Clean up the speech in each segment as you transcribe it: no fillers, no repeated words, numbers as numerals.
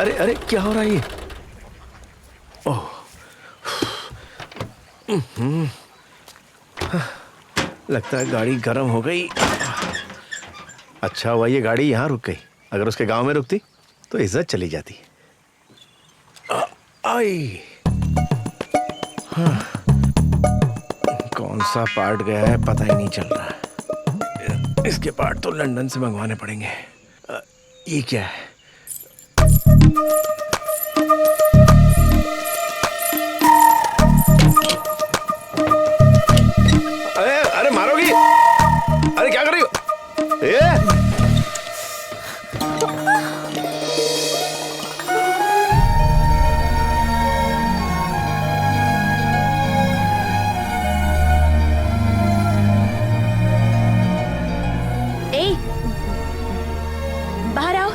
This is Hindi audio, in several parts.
अरे अरे क्या हो रहा है ये? ओह, लगता है गाड़ी गर्म हो गई। अच्छा हुआ ये गाड़ी यहाँ रुक गई, अगर उसके गांव में रुकती तो इज्जत चली जाती। आई, हाँ, कौन सा पार्ट गया है पता ही नहीं चल रहा। इसके पार्ट तो लंदन से मंगवाने पड़ेंगे। ये क्या है? अरे अरे मारोगी? अरे क्या कर रही हो? बाहर आओ।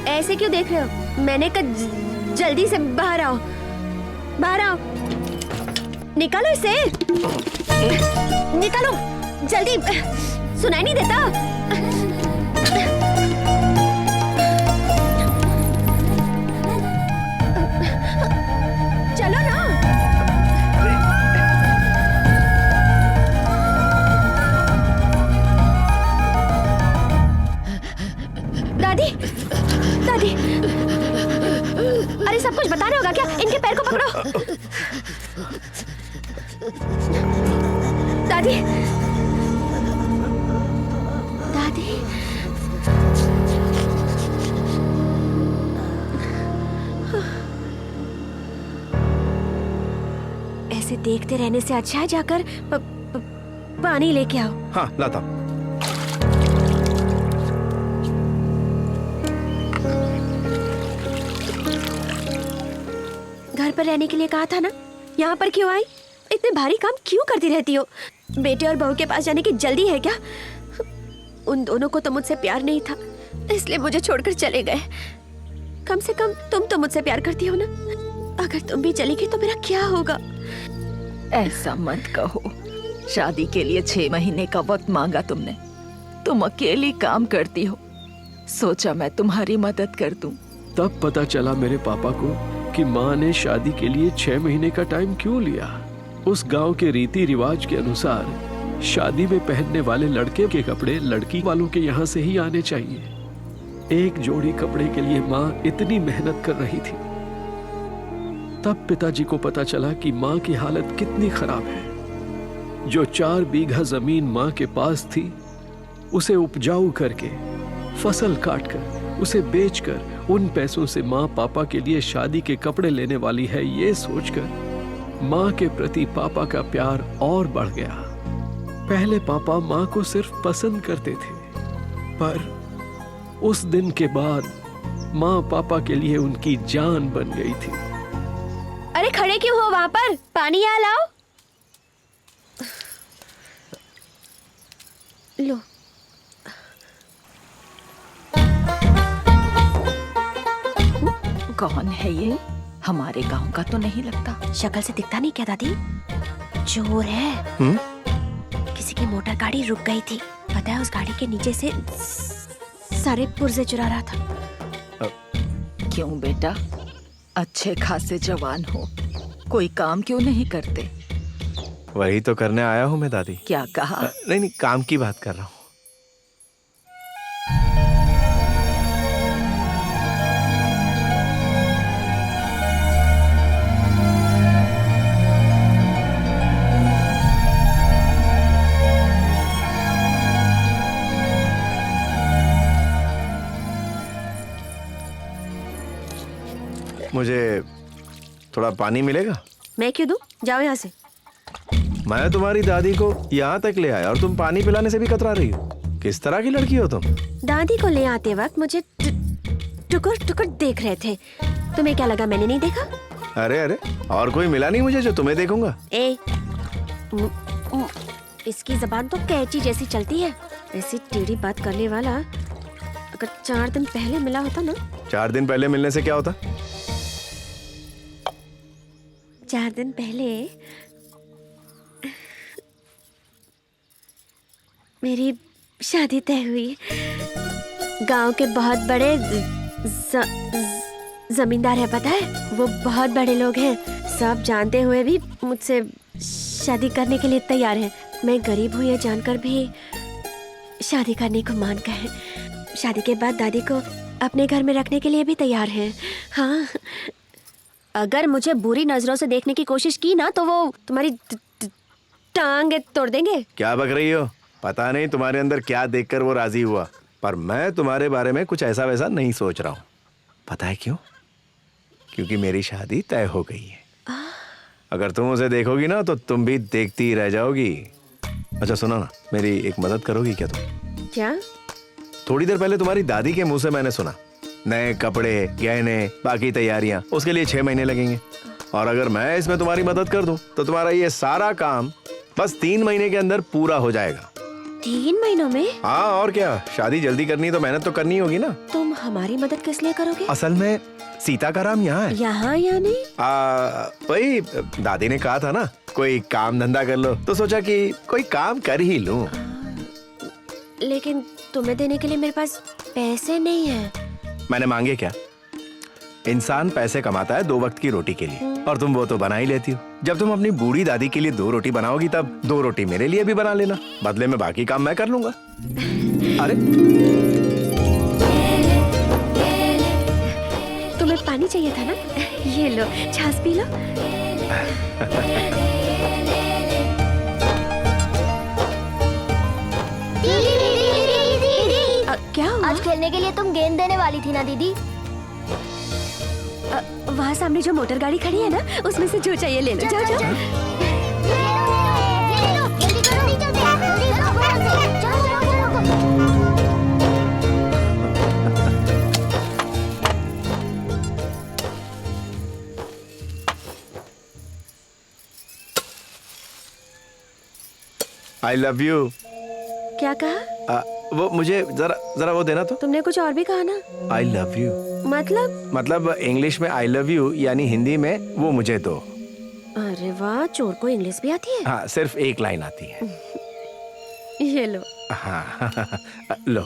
ऐसे क्यों देख रहे हो? मैंने कहा जल्दी से बाहर आओ, बाहर आओ। निकालो इसे, निकालो जल्दी, सुनाई नहीं देता। चलो ना। दादी, दादी, अरे सब कुछ बताना होगा क्या? इनके पैर को पकड़ो। दादी, दादी, ऐसे देखते रहने से अच्छा है जाकर पानी लेके आओ। हाँ लाता हूं। घर पर रहने के लिए कहा था ना, यहाँ पर क्यों आई? इतने भारी काम क्यों करती रहती हो? बेटे और बहू के पास जाने की जल्दी है क्या? उन दोनों को तो मुझसे प्यार नहीं था, इसलिए मुझे छोड़कर चले गए। कम से कम तुम तो मुझसे प्यार करती हो ना। अगर तुम भी चली गई तो मेरा क्या होगा? ऐसा मत कहो। शादी के लिए 6 महीने का वक्त मांगा तुमने। तुम अकेली काम करती हो, सोचा मैं तुम्हारी मदद कर दूं। तब पता चला मेरे पापा को कि माँ ने शादी के लिए 6 महीने का टाइम क्यों लिया। उस गांव के रीति रिवाज के अनुसार शादी में पहनने वाले लड़के के कपड़े लड़की वालों के यहाँ से ही आने चाहिए। एक जोड़ी कपड़े के लिए माँ इतनी मेहनत कर रही थी। तब पिताजी को पता चला कि माँ की हालत कितनी खराब है। जो 4 बीघा जमीन माँ के पास थी, उसे उपजाऊ करके, फसल काटकर, उसे बेचकर उन पैसों से माँ पापा के लिए शादी के कपड़े लेने वाली है, ये सोचकर माँ के प्रति पापा का प्यार और बढ़ गया। पहले पापा माँ को सिर्फ पसंद करते थे, पर उस दिन के बाद माँ पापा के लिए उनकी जान बन गई थी। अरे खड़े क्यों हो वहां पर? पानी यहाँ लाओ। लो। कौन है ये? हमारे गांव का तो नहीं लगता। शक्ल से दिखता नहीं क्या दादी? चोर है। किसी की मोटर गाड़ी रुक गई थी, पता है उस गाड़ी के नीचे से सारे पुर्जे चुरा रहा था। क्यों बेटा, अच्छे खासे जवान हो, कोई काम क्यों नहीं करते? वही तो करने आया हूँ मैं दादी। क्या कहा? नहीं नहीं, काम की बात कर रहा हूँ। मुझे थोड़ा पानी मिलेगा? मैं क्यों दूं? जाओ यहाँ से। मैं तुम्हारी दादी को यहाँ तक ले आया और तुम पानी पिलाने से भी कतरा रही हो। किस तरह की लड़की हो तुम? दादी को ले आते वक्त मुझे टुकुर टुकुर देख रहे थे। तुम्हें क्या लगा मैंने नहीं देखा? अरे अरे, और कोई मिला नहीं मुझे जो तुम्हें देखूंगा। इसकी जबान तो कैंची जैसी चलती है। ऐसी टेढ़ी बात करने वाला अगर 4 दिन पहले मिला होता ना। 4 दिन पहले मिलने से क्या होता? 4 दिन पहले मेरी शादी तय हुई। गांव के बहुत बड़े जमींदार है, पता है? वो बहुत बड़े लोग हैं। सब जानते हुए भी मुझसे शादी करने के लिए तैयार हैं। मैं गरीब हूँ ये जानकर भी शादी करने को मान गए हैं। शादी के बाद दादी को अपने घर में रखने के लिए भी तैयार हैं। हाँ, अगर मुझे बुरी नजरों से देखने की कोशिश की ना तो वो तुम्हारी टांगे तोड़ देंगे। क्या बक रही हो? पता नहीं तुम्हारे अंदर क्या देखकर वो राजी हुआ, पर मैं तुम्हारे बारे में कुछ ऐसा वैसा नहीं सोच रहा हूँ। पता है क्यों? क्योंकि मेरी शादी तय हो गई है। अगर तुम उसे देखोगी ना तो तुम भी देखती ही रह जाओगी। अच्छा सुनो ना, मेरी एक मदद करोगी क्या तुम? क्या? थोड़ी देर पहले तुम्हारी दादी के मुंह से मैंने सुना नए कपड़े, गहने, बाकी तैयारियां, उसके लिए 6 महीने लगेंगे। और अगर मैं इसमें तुम्हारी मदद कर दूं तो तुम्हारा ये सारा काम बस 3 महीने के अंदर पूरा हो जाएगा। 3 महीनों में? हाँ, और क्या, शादी जल्दी करनी तो मेहनत तो करनी होगी ना। तुम हमारी मदद किस लिए करोगे? असल में सीता का राम यहाँ है। यहाँ या नहीं? वही दादी ने कहा था ना, कोई काम धंधा कर लो, तो सोचा कि कोई काम कर ही लूं। लेकिन तुम्हें देने के लिए मेरे पास पैसे नहीं है। मैंने मांगे क्या? इंसान पैसे कमाता है 2 वक्त की रोटी के लिए, और तुम वो तो बना ही लेती हो। जब तुम अपनी बूढ़ी दादी के लिए 2 रोटी बनाओगी तब 2 रोटी मेरे लिए भी बना लेना। बदले में बाकी काम मैं कर लूंगा। अरे तुम्हें पानी चाहिए था ना? ये लो, छाछ पी लो। क्या हुआ? आज खेलने के लिए तुम गेंद देने वाली थी ना दीदी? वहाँ सामने जो मोटर गाड़ी खड़ी है ना, उसमें से जो चाहिए ले लो। जाओ जाओ। आई लव यू। क्या कहा? वो मुझे जरा जरा वो देना तो। तुमने कुछ और भी कहा ना? आई लव यू मतलब इंग्लिश में आई लव यू, यानी हिंदी में वो मुझे दो। अरे वाह, चोर को इंग्लिश भी आती है। हाँ, सिर्फ 1 लाइन आती है। ये लो। हाँ लो।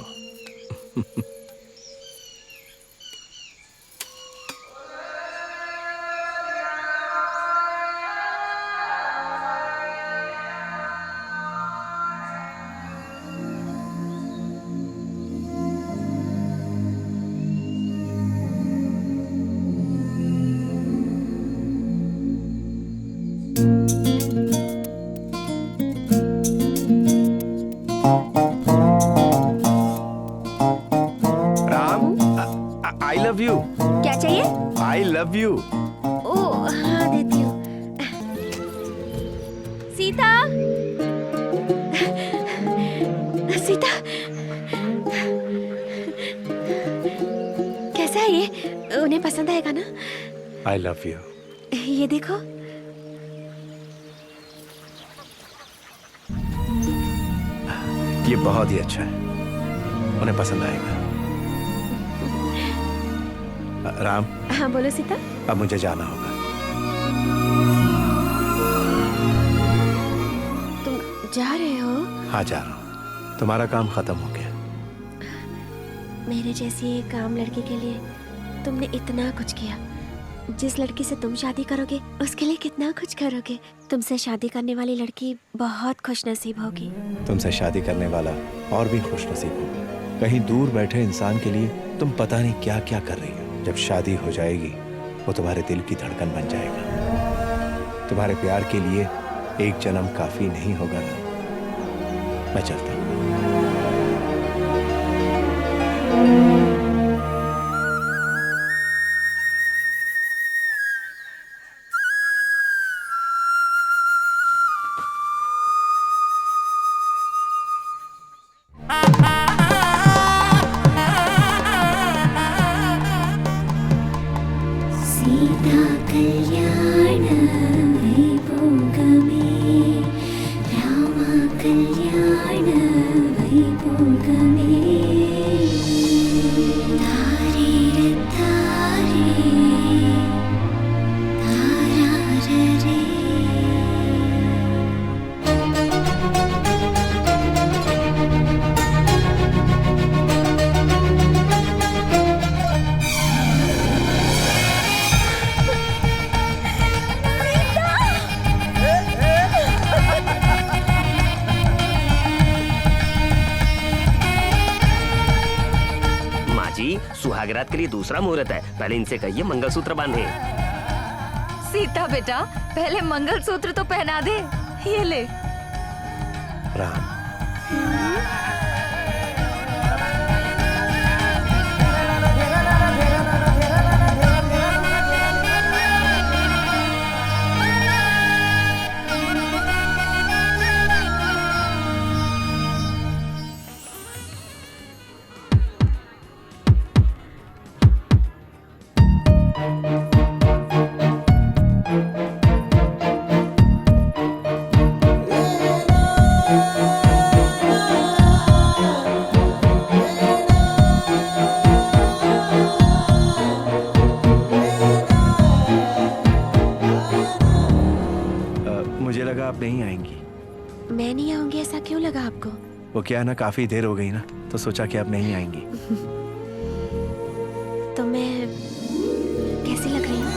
आई लव यू। क्या चाहिए? आई लव यू। ओ हाँ, देती हूँ। सीता, सीता, कैसा है ये? उन्हें पसंद आएगा ना? आई लव यू। ये देखो। ये बहुत ही अच्छा है, उन्हें पसंद आएगा। राम। हाँ बोलो सीता। अब मुझे जाना होगा। तुम जा रहे हो? हाँ, जा रहा हूँ। तुम्हारा काम खत्म हो गया। मेरे जैसी एक आम लड़की के लिए तुमने इतना कुछ किया। जिस लड़की से तुम शादी करोगे उसके लिए कितना कुछ करोगे। तुमसे शादी करने वाली लड़की बहुत खुशनसीब होगी। तुमसे शादी करने वाला और भी खुशनसीब होगा। कहीं दूर बैठे इंसान के लिए तुम पता नहीं क्या क्या कर रही हो। जब शादी हो जाएगी वो तुम्हारे दिल की धड़कन बन जाएगा। तुम्हारे प्यार के लिए 1 जन्म काफी नहीं होगा ना। मैं चलता हूँ। सीता कल्याण वैभोगमे राम कल्याण वैभोगमे। सुहागरात के लिए दूसरा मुहूर्त है, पहले इनसे कहिए मंगलसूत्र बांधे। सीता बेटा, पहले मंगलसूत्र तो पहना दे। ये ले। राम। मुझे लगा आप नहीं आएंगी। मैं नहीं आऊंगी ऐसा क्यों लगा आपको? वो क्या है ना, काफी देर हो गई ना, तो सोचा कि आप नहीं आएंगी। तो मैं कैसी लग रही हूँ?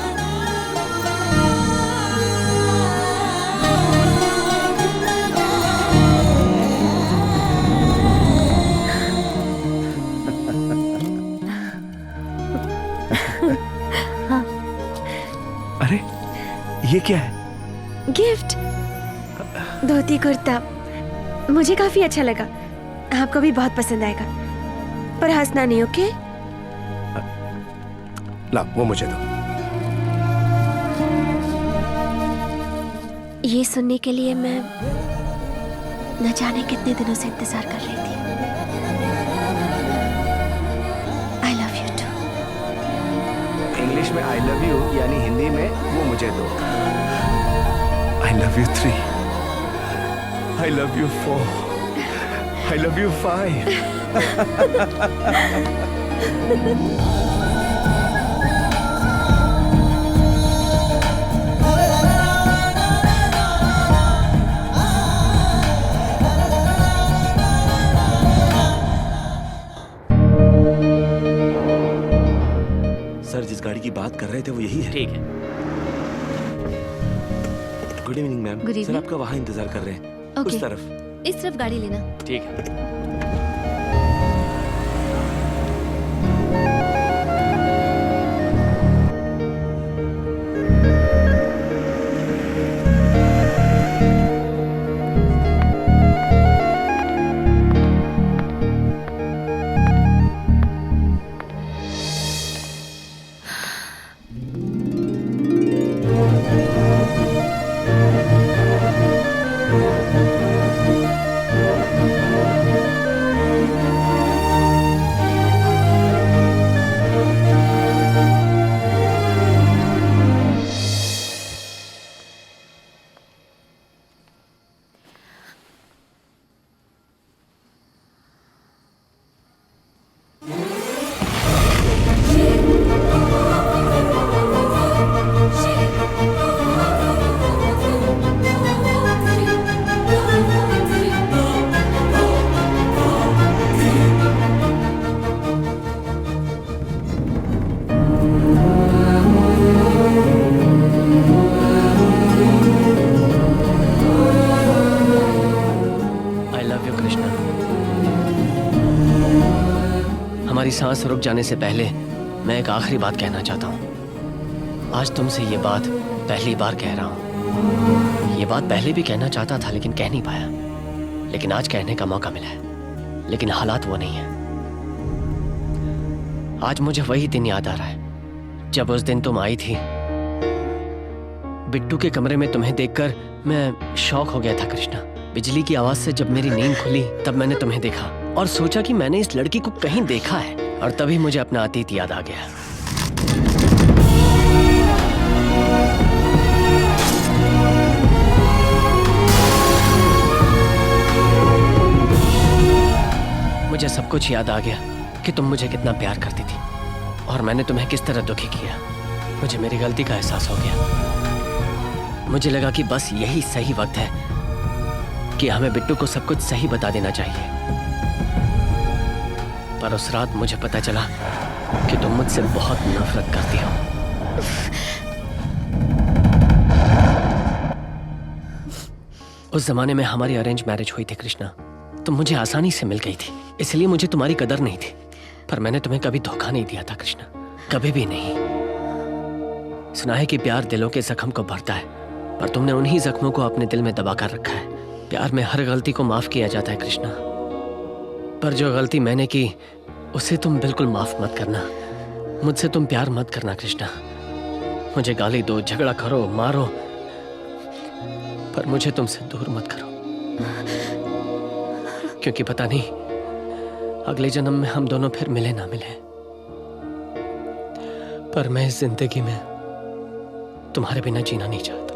अरे ये क्या है? गिफ्ट, धोती कुर्ता। मुझे काफी अच्छा लगा, आपको भी बहुत पसंद आएगा। पर हंसना नहीं, ओके? ला वो मुझे दो। ये सुनने के लिए मैं न जाने कितने दिनों से इंतजार कर रही थी। I love you too. English में आई लव यू यानी हिंदी में वो मुझे दो। I love you 3. I love you 4. I love you 5. Sir जिस गाड़ी की बात कर रहे थे वो यही है। ठीक है। Good evening ma'am. Good sir evening. आपका वहाँ इंतजार कर रहे हैं। Okay. उस तरफ। इस तरफ गाड़ी लेना। ठीक है। हमारी सांस रुक जाने से पहले मैं एक आखिरी बात कहना चाहता हूँ। आज तुमसे ये बात पहली बार कह रहा हूँ। ये बात पहले भी कहना चाहता था लेकिन कह नहीं पाया, लेकिन आज कहने का मौका मिला है। लेकिन हालात वो नहीं है। आज मुझे वही दिन याद आ रहा है जब उस दिन तुम आई थी। बिट्टू के कमरे में तुम्हें देखकर मैं शॉक हो गया था कृष्णा। बिजली की आवाज से जब मेरी नींद खुली तब मैंने तुम्हें देखा और सोचा कि मैंने इस लड़की को कहीं देखा है, और तभी मुझे अपना अतीत याद आ गया। मुझे सब कुछ याद आ गया कि तुम मुझे कितना प्यार करती थी और मैंने तुम्हें किस तरह दुखी किया। मुझे मेरी गलती का एहसास हो गया। मुझे लगा कि बस यही सही वक्त है कि हमें बिट्टू को सब कुछ सही बता देना चाहिए। पर उस रात मुझे पता चला कि तुम मुझसे बहुत नफरत करती हो। उस जमाने में हमारी अरेंज मैरिज हुई थी कृष्णा। तुम मुझे आसानी से मिल गई थी, इसलिए मुझे तुम्हारी कदर नहीं थी। पर मैंने तुम्हें कभी धोखा नहीं दिया था कृष्णा, कभी भी नहीं। सुना है कि प्यार दिलों के जख्म को भरता है, पर तुमने उन्हीं जख्मों को अपने दिल में दबा कर रखा है। प्यार में हर गलती को माफ किया जाता है कृष्णा, पर जो गलती मैंने की उसे तुम बिल्कुल माफ मत करना। मुझसे तुम प्यार मत करना कृष्णा। मुझे गाली दो, झगड़ा करो, मारो, पर मुझे तुमसे दूर मत करो, क्योंकि पता नहीं अगले जन्म में हम दोनों फिर मिले ना मिले। पर मैं इस जिंदगी में तुम्हारे बिना जीना नहीं चाहता।